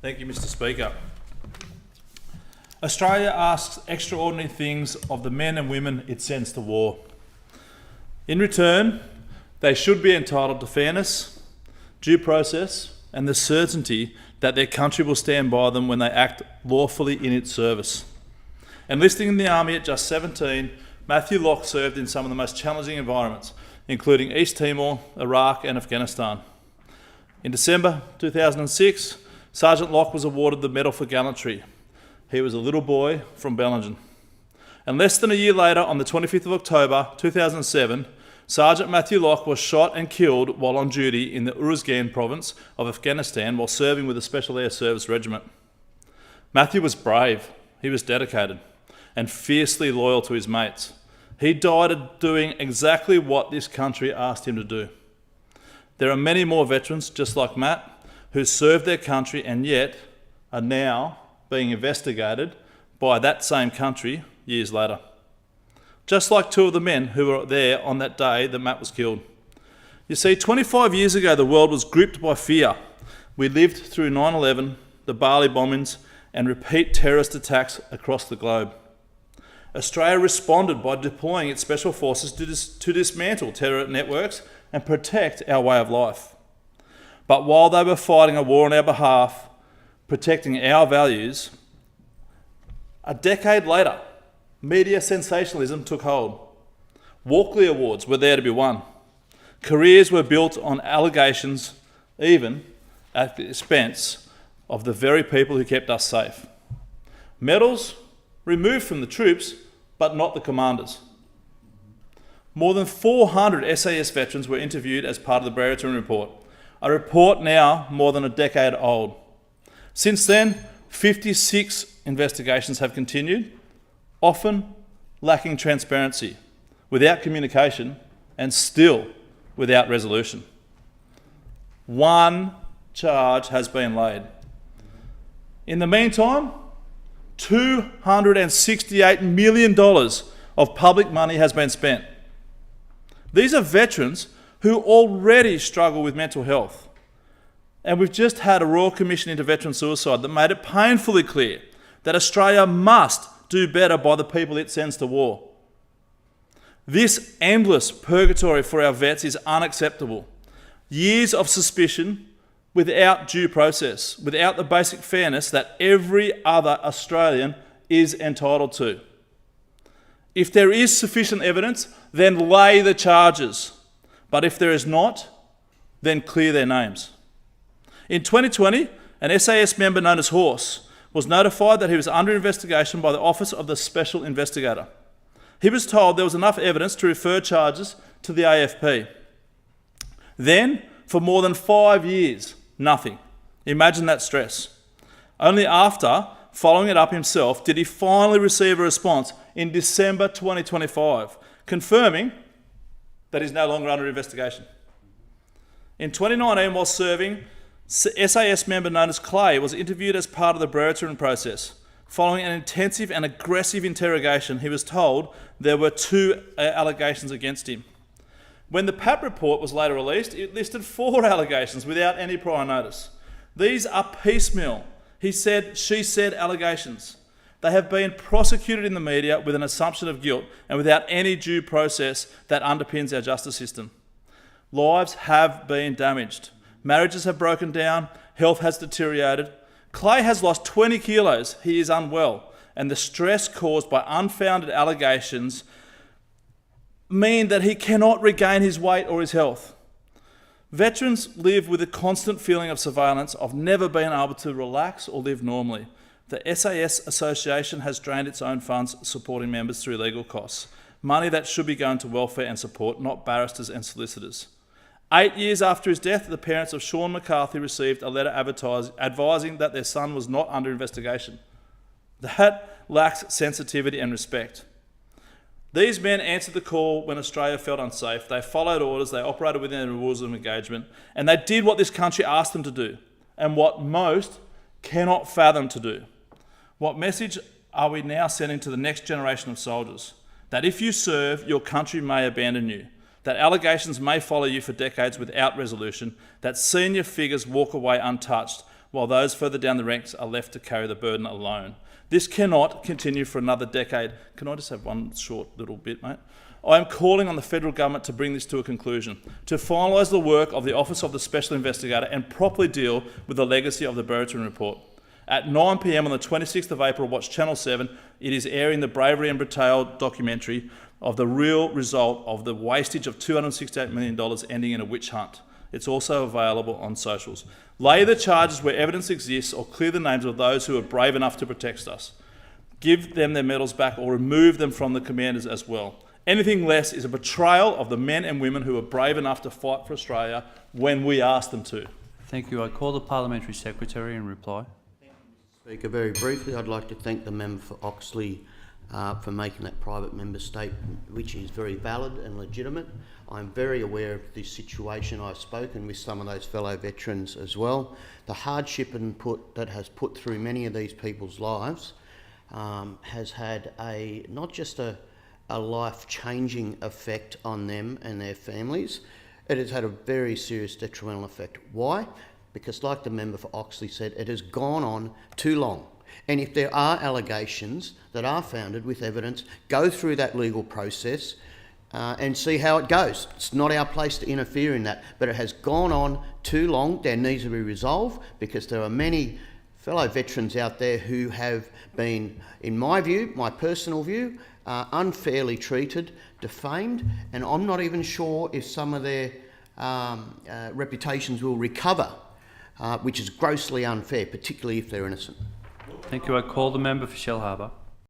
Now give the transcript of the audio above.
Thank you, Mr. Speaker. Australia asks extraordinary things of the men and women it sends to war. In return, they should be entitled to fairness, due process, and the certainty that their country will stand by them when they act lawfully in its service. Enlisting in the army at just 17, Matthew Locke served in some of the most challenging environments, including East Timor, Iraq, and Afghanistan. In December 2006, Sergeant Locke was awarded the Medal for Gallantry. He was a little boy from Brereton. And less than a year later, on the 25th of October 2007, Sergeant Matthew Locke was shot and killed while on duty in the Uruzgan province of Afghanistan while serving with the Special Air Service Regiment. Matthew was brave, he was dedicated, and fiercely loyal to his mates. He died doing exactly what this country asked him to do. There are many more veterans, just like Matt, who served their country and yet are now being investigated by that same country years later. Just like two of the men who were there on that day that Matt was killed. You see, 25 years ago, the world was gripped by fear. We lived through 9/11, the Bali bombings, and repeat terrorist attacks across the globe. Australia responded by deploying its special forces to dismantle terror networks and protect our way of life. But while they were fighting a war on our behalf, protecting our values, a decade later, media sensationalism took hold. Walkley Awards were there to be won. Careers were built on allegations, even at the expense of the very people who kept us safe. Medals removed from the troops, but not the commanders. More than 400 SAS veterans were interviewed as part of the Brereton report, a report now more than a decade old. Since then, 56 investigations have continued, often lacking transparency, without communication, and still without resolution. One charge has been laid. In the meantime, $268 million of public money has been spent. These are veterans who already struggle with mental health. And we've just had a Royal Commission into Veteran Suicide that made it painfully clear that Australia must do better by the people it sends to war. This endless purgatory for our vets is unacceptable. Years of suspicion without due process, without the basic fairness that every other Australian is entitled to. If there is sufficient evidence, then lay the charges. But if there is not, then clear their names. In 2020, an SAS member known as Horse was notified that he was under investigation by the Office of the Special Investigator. He was told there was enough evidence to refer charges to the AFP. Then, for more than 5 years, nothing. Imagine that stress. Only after following it up himself did he finally receive a response in December 2025, confirming that he's no longer under investigation. In 2019, while serving, SAS member known as Clay was interviewed as part of the Brereton process. Following an intensive and aggressive interrogation, he was told there were 2 allegations against him. When the PAP report was later released, it listed 4 allegations without any prior notice. These are piecemeal, he said, she said allegations. They have been prosecuted in the media with an assumption of guilt and without any due process that underpins our justice system. Lives have been damaged. Marriages have broken down. Health has deteriorated. Clay has lost 20 kilos. He is unwell. And the stress caused by unfounded allegations mean that he cannot regain his weight or his health. Veterans live with a constant feeling of surveillance, of never being able to relax or live normally. The SAS Association has drained its own funds supporting members through legal costs, money that should be going to welfare and support, not barristers and solicitors. 8 years after his death, the parents of Sean McCarthy received a letter advising that their son was not under investigation. That lacks sensitivity and respect. These men answered the call when Australia felt unsafe. They followed orders, they operated within the rules of engagement, and they did what this country asked them to do, and what most cannot fathom to do. What message are we now sending to the next generation of soldiers? That if you serve, your country may abandon you. That allegations may follow you for decades without resolution. That senior figures walk away untouched, while those further down the ranks are left to carry the burden alone. This cannot continue for another decade. Can I just have one short little bit, mate? I am calling on the federal government to bring this to a conclusion, to finalise the work of the Office of the Special Investigator and properly deal with the legacy of the Brereton report. At 9 p.m. on the 26th of April, watch Channel 7. It is airing the Bravery and Betrayal documentary of the real result of the wastage of $268 million ending in a witch hunt. It's also available on socials. Lay the charges where evidence exists or clear the names of those who are brave enough to protect us. Give them their medals back or remove them from the commanders as well. Anything less is a betrayal of the men and women who are brave enough to fight for Australia when we ask them to. Thank you. I call the Parliamentary Secretary in reply. Speaker, very briefly, I'd like to thank the member for Oxley for making that private member statement, which is very valid and legitimate. I'm very aware of this situation. I've spoken with some of those fellow veterans as well. The hardship that has put through many of these people's lives has had not just a life-changing effect on them and their families, it has had a very serious detrimental effect. Why? Because, like the member for Oxley said, it has gone on too long. And if there are allegations that are founded with evidence, go through that legal process and see how it goes. It's not our place to interfere in that, but it has gone on too long. There needs to be resolved because there are many fellow veterans out there who have been, in my view, my personal view, unfairly treated, defamed, and I'm not even sure if some of their reputations will recover, which is grossly unfair, particularly if they're innocent. Thank you. I call the member for Shell Harbour.